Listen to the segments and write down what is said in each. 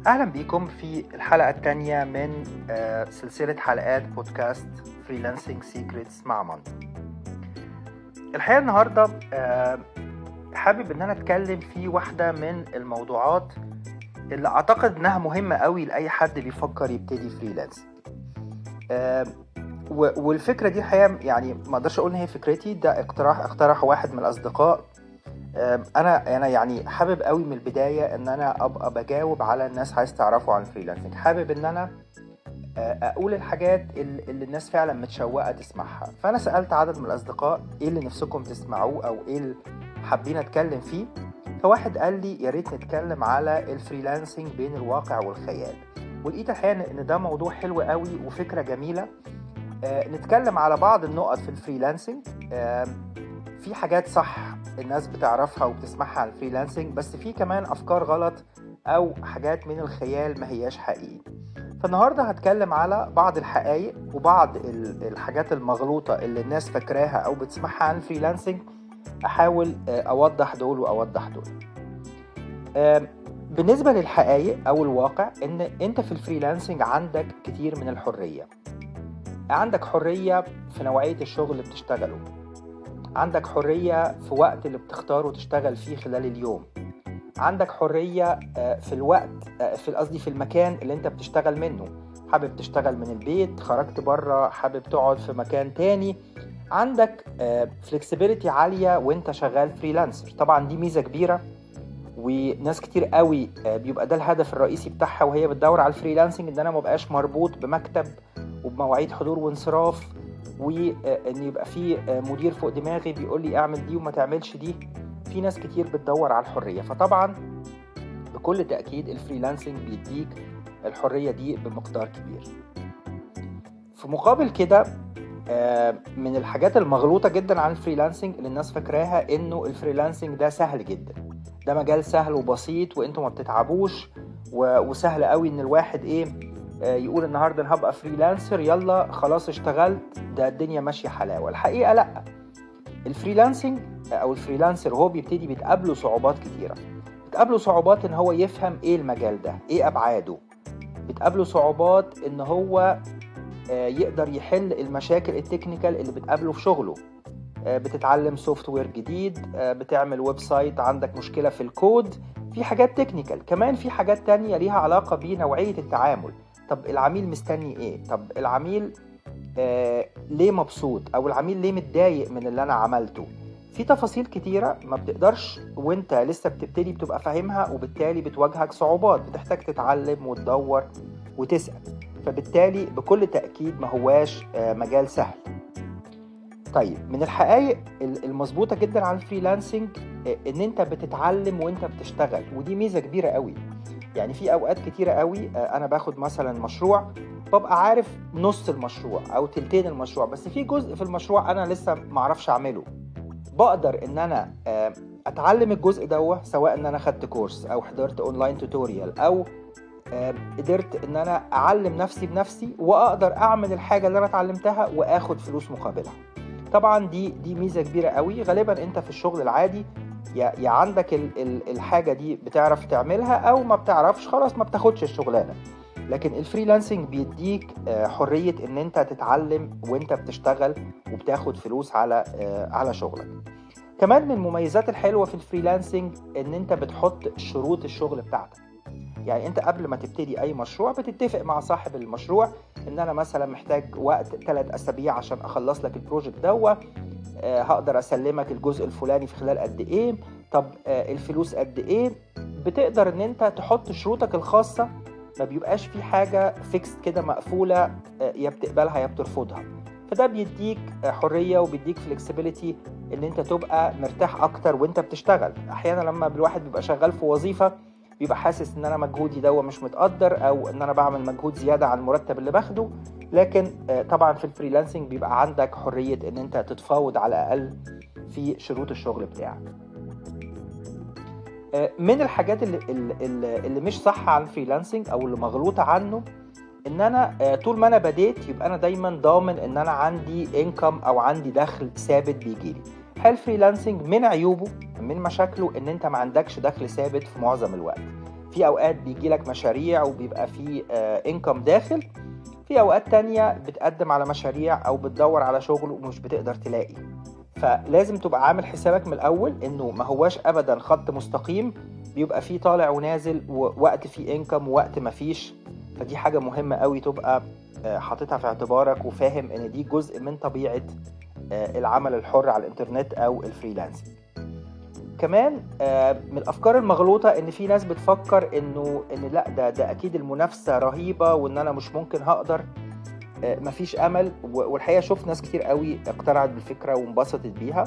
أهلا بيكم في الحلقة الثانية من سلسلة حلقات بودكاست فريلانسينج سيكريتس مع مندو. الحقيقة النهاردة حابب ان انا اتكلم في واحدة من الموضوعات اللي اعتقد انها مهمة قوي لأي حد بيفكر يبتدي فريلانس. والفكرة دي الحقيقة يعني ما اقدرش اقول ان هي فكرتي، ده اقترح واحد من الاصدقاء. انا يعني حابب قوي من البداية ان انا ابقى بجاوب على الناس عايز تعرفوا عن الفريلانسنج، حابب ان انا اقول الحاجات اللي الناس فعلا متشوقة تسمعها. فانا سألت عدد من الاصدقاء ايه اللي نفسكم تسمعوه او ايه اللي حابين اتكلم فيه. فواحد قال لي يا ريت نتكلم على الفريلانسنج بين الواقع والخيال، ولقيت الحقيقة ان ده موضوع حلو قوي وفكرة جميلة. نتكلم على بعض النقط في الفريلانسنج. في حاجات صح الناس بتعرفها وبتسمعها عن الفريلانسنج، بس في كمان أفكار غلط أو حاجات من الخيال ما هياش حقيقي. فالنهاردة هتكلم على بعض الحقائق وبعض الحاجات المغلوطة اللي الناس فاكراها أو بتسمعها عن الفريلانسنج، أحاول أوضح دول وأوضح دول. بالنسبة للحقائق أو الواقع، إن أنت في الفريلانسنج عندك كتير من الحرية. عندك حرية في نوعية الشغل اللي بتشتغله، عندك حرية في وقت اللي بتختاره تشتغل فيه خلال اليوم، عندك حرية في الوقت في المكان اللي انت بتشتغل منه. حابب تشتغل من البيت، خرجت بره حابب تقعد في مكان تاني، عندك فلكسبيليتي عالية وانت شغال فريلانسر. طبعا دي ميزة كبيرة، وناس كتير قوي بيبقى ده الهدف الرئيسي بتاعها وهي بتدور على الفريلانسنج، ان انا مبقاش مربوط بمكتب وبمواعيد حضور وانصراف، وان يبقى في مدير فوق دماغي بيقول لي اعمل دي وما تعملش دي. في ناس كتير بتدور على الحرية، فطبعا بكل تأكيد الفريلانسنج بيديك الحرية دي بمقدار كبير. في مقابل كده من الحاجات المغلوطة جدا عن الفريلانسنج اللي الناس فاكراها انه الفريلانسنج ده سهل جدا، ده مجال سهل وبسيط وانتم ما بتتعبوش، وسهل قوي ان الواحد يقول النهاردة انا هبقى فريلانسر، يلا خلاص اشتغلت، ده الدنيا ماشية حلاوة. الحقيقة لا، الفريلانسنج او الفريلانسر هو بيبتدي بتقابله صعوبات كتيرة. بتقابله صعوبات ان هو يفهم ايه المجال ده، ايه ابعاده. بتقابله صعوبات ان هو يقدر يحل المشاكل التكنيكال اللي بتقابله في شغله. بتتعلم سوفت وير جديد، بتعمل ويب سايت، عندك مشكلة في الكود، في حاجات تكنيكال. كمان في حاجات تانية ليها علاقة بنوعية التعامل. طب العميل مستني ايه؟ طب العميل ليه مبسوط؟ او العميل ليه متضايق من اللي انا عملته؟ في تفاصيل كتيرة ما بتقدرش وانت لسه بتبتدي بتبقى فاهمها، وبالتالي بتواجهك صعوبات، بتحتاج تتعلم وتدور وتسأل. فبالتالي بكل تأكيد ما هواش مجال سهل. طيب، من الحقائق المظبوطة جدا عن الفريلانسنج ان انت بتتعلم وانت بتشتغل، ودي ميزة كبيرة قوي. يعني في اوقات كتيرة قوي انا باخد مثلا مشروع، ببقى عارف نص المشروع او تلتين المشروع، بس في جزء في المشروع انا لسه معرفش اعمله. بقدر ان انا اتعلم الجزء ده، سواء ان انا خدت كورس او حضرت اونلاين توتوريال او قدرت ان انا اعلم نفسي بنفسي، واقدر اعمل الحاجة اللي انا اتعلمتها واخد فلوس مقابلها. طبعا دي ميزة كبيرة قوي. غالبا انت في الشغل العادي يا عندك الحاجة دي بتعرف تعملها، او ما بتعرفش خلاص ما بتاخدش الشغلانة. لكن الفريلانسنج بيديك حرية ان انت تتعلم وانت بتشتغل وبتاخد فلوس على شغلك. كمان من المميزات الحلوة في الفريلانسنج ان انت بتحط شروط الشغل بتاعتك. يعني انت قبل ما تبتدي اي مشروع بتتفق مع صاحب المشروع ان انا مثلا محتاج وقت 3 أسابيع عشان اخلص لك البروجكت ده، هقدر اسلمك الجزء الفلاني في خلال قد ايه، طب الفلوس قد ايه. بتقدر ان انت تحط شروطك الخاصة، ما بيبقاش في حاجة فيكس كده مقفولة يا بتقبلها يا بترفضها. فده بيديك حرية وبيديك فلكسبيليتي ان انت تبقى مرتاح اكتر وانت بتشتغل. احيانا لما الواحد بيبقى شغال في وظيفة بيبقى حاسس ان انا مجهودي ده مش متقدر، او ان انا بعمل مجهود زيادة عن المرتب اللي باخده. لكن طبعا في الفريلانسنج بيبقى عندك حرية ان انت تتفاوض على الاقل في شروط الشغل بتاعك. من الحاجات اللي مش صح عن الفريلانسنج او اللي مغلوطة عنه، ان انا طول ما انا بديت يبقى انا دايما ضامن ان انا عندي انكم او عندي دخل ثابت بيجيلي. الفريلانسنج من عيوبه من مشاكله ان انت ما عندكش دخل ثابت في معظم الوقت. في اوقات بيجي لك مشاريع وبيبقى في انكم داخل، في اوقات تانية بتقدم على مشاريع او بتدور على شغل ومش بتقدر تلاقي. فلازم تبقى عامل حسابك من الاول انه ما هواش ابدا خط مستقيم، بيبقى فيه طالع ونازل، ووقت فيه انكم ووقت ما فيش. فدي حاجة مهمة قوي تبقى حاططها في اعتبارك، وفاهم ان دي جزء من طبيعة العمل الحر على الانترنت او الفريلانسنج. كمان من الافكار المغلوطة ان في ناس بتفكر ان لا ده اكيد المنافسة رهيبة وان انا مش ممكن هقدر، مفيش امل. والحقيقة شوف ناس كتير قوي اقتنعت بالفكرة وانبسطت بيها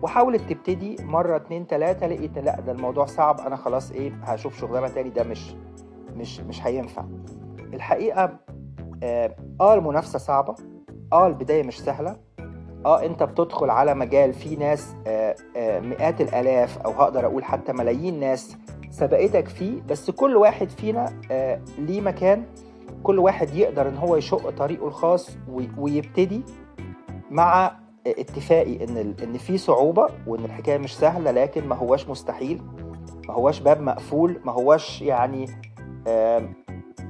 وحاولت تبتدي مرة 2 3، لقيت لا ده الموضوع صعب، انا خلاص هشوف شغلانة تاني، ده مش هينفع. الحقيقة المنافسة صعبة، البداية مش سهلة، انت بتدخل على مجال فيه ناس مئات الالاف او هقدر اقول حتى ملايين ناس سبقتك فيه، بس كل واحد فينا ليه مكان، كل واحد يقدر ان هو يشق طريقه الخاص ويبتدي، مع اتفاقي ان في صعوبة وان الحكاية مش سهلة، لكن ما هواش مستحيل، ما هواش باب مقفول، ما هواش يعني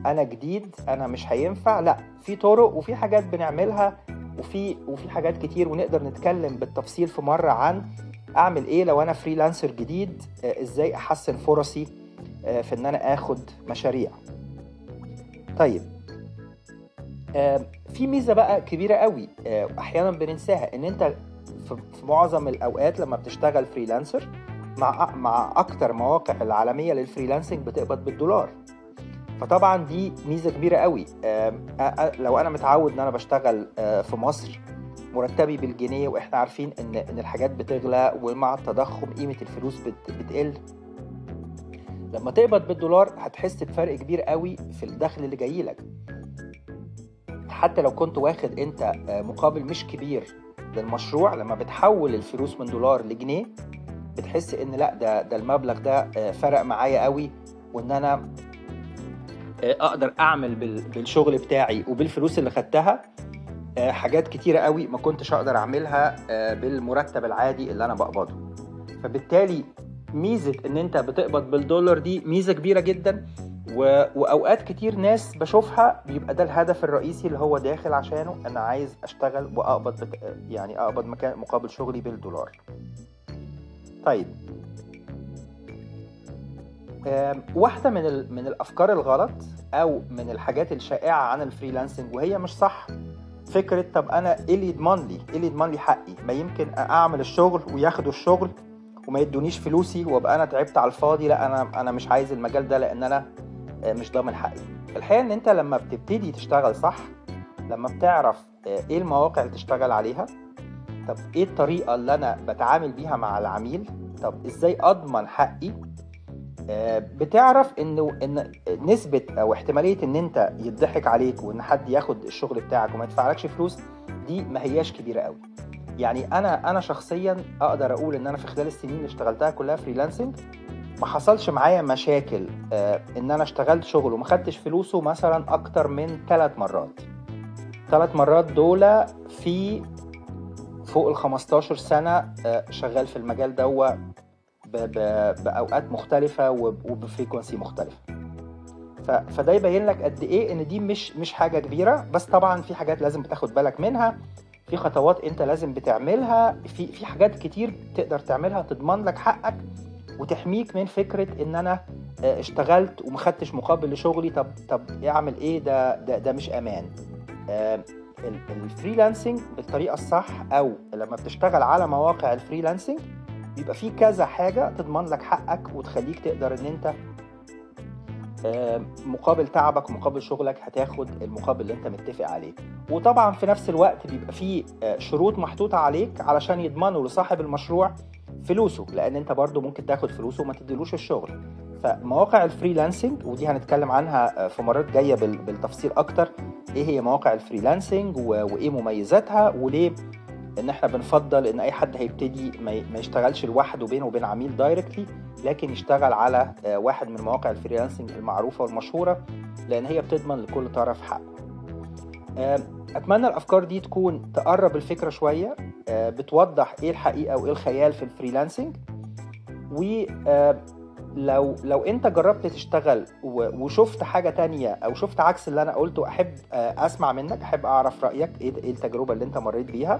انا جديد انا مش هينفع. لا، في طرق وفي حاجات بنعملها وفي حاجات كتير، ونقدر نتكلم بالتفصيل في مرة عن اعمل ايه لو انا فريلانسر جديد، ازاي احسن فرصي في ان انا اخد مشاريع. طيب، في ميزة بقى كبيرة قوي احيانا بننساها، ان انت في معظم الاوقات لما بتشتغل فريلانسر مع اكتر مواقع العالمية للفريلانسنج بتقبض بالدولار. فطبعا دي ميزة كبيرة قوي. لو انا متعود ان انا بشتغل في مصر مرتبي بالجنيه، واحنا عارفين ان الحاجات بتغلى ومع التضخم قيمة الفلوس بتقل، لما تقبض بالدولار هتحس بفرق كبير قوي في الدخل اللي جاي لك. حتى لو كنت واخد انت مقابل مش كبير للمشروع، لما بتحول الفلوس من دولار لجنيه بتحس ان لا ده المبلغ ده فرق معايا قوي، وان انا اقدر اعمل بالشغل بتاعي وبالفلوس اللي خدتها حاجات كتيرة قوي ما كنتش اقدر اعملها بالمرتب العادي اللي انا بقبضه. فبالتالي ميزة ان انت بتقبض بالدولار دي ميزة كبيرة جدا، واوقات كتير ناس بشوفها بيبقى ده الهدف الرئيسي اللي هو داخل عشانه، انا عايز اشتغل واقبض يعني اقبض مقابل شغلي بالدولار. طيب، واحدة من الأفكار الغلط أو من الحاجات الشائعة عن الفريلانسنج وهي مش صح، فكرة طب أنا إيه اللي يضمن لي حقي؟ ما يمكن أعمل الشغل وياخدوا الشغل وما يدونيش فلوسي وابقى أنا تعبت على الفاضي. لا، أنا مش عايز المجال ده لأن أنا مش ضامن حقي. الحقيقة إن أنت لما بتبتدي تشتغل صح، لما بتعرف إيه المواقع اللي تشتغل عليها، طب إيه الطريقة اللي أنا بتعامل بيها مع العميل، طب إزاي أضمن حقي، بتعرف ان نسبة او احتمالية ان انت يضحك عليك وان حد ياخد الشغل بتاعك وما يدفعلكش فلوس دي ما هياش كبيرة قوي. يعني انا شخصيا اقدر اقول ان انا في خلال السنين اللي اشتغلتها كلها فريلانسنج ما حصلش معايا مشاكل ان انا اشتغلت شغل وما خدتش فلوسه مثلا اكتر من 3 مرات. 3 مرات دول في فوق 15 سنة شغال في المجال ده بأوقات مختلفة وبفريكونسي مختلفة. فده يبين لك قد ايه ان دي مش حاجة كبيرة، بس طبعا في حاجات لازم بتاخد بالك منها، في خطوات انت لازم بتعملها، في حاجات كتير تقدر تعملها تضمن لك حقك وتحميك من فكرة ان انا اشتغلت ومخدتش مقابل لشغلي، طب اعمل ايه، ده مش امان. الفريلانسنج بالطريقة الصح او لما بتشتغل على مواقع الفريلانسنج بيبقى فيه كذا حاجة تضمن لك حقك وتخليك تقدر ان انت مقابل تعبك ومقابل شغلك هتاخد المقابل اللي انت متفق عليه. وطبعا في نفس الوقت بيبقى فيه شروط محطوطة عليك علشان يضمنوا لصاحب المشروع فلوسه، لان انت برضو ممكن تاخد فلوسه وما تديلوش الشغل. فمواقع الفريلانسنج ودي هنتكلم عنها في مرات جاية بالتفصيل اكتر، ايه هي مواقع الفريلانسنج وايه مميزاتها، وليه ان احنا بنفضل ان اي حد هيبتدي ما يشتغلش لوحده بينه وبين عميل دايركتلي، لكن يشتغل على واحد من مواقع الفريلانسنج المعروفة والمشهورة، لان هي بتضمن لكل طرف حقه. اتمنى الافكار دي تكون تقرب الفكرة شوية، بتوضح ايه الحقيقة وايه الخيال في الفريلانسنج. ولو لو انت جربت تشتغل وشفت حاجة تانية او شفت عكس اللي انا قلته، احب اسمع منك، احب اعرف رأيك، ايه التجربة اللي انت مريت بيها.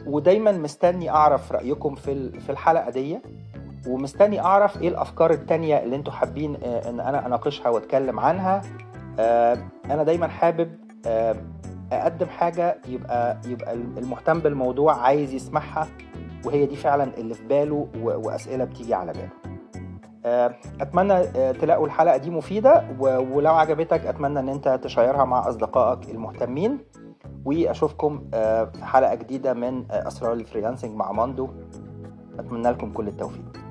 ودايما مستني اعرف رأيكم في الحلقة دي، ومستني اعرف ايه الافكار التانية اللي انتوا حابين ان انا اناقشها واتكلم عنها. انا دايما حابب اقدم حاجة يبقى المهتم بالموضوع عايز يسمعها، وهي دي فعلا اللي في باله واسئلة بتيجي على باله. اتمنى تلاقوا الحلقة دي مفيدة، ولو عجبتك اتمنى ان انت تشيرها مع اصدقائك المهتمين، واشوفكم في حلقة جديدة من اسرار الفريلانسنج مع ماندو. اتمنى لكم كل التوفيق.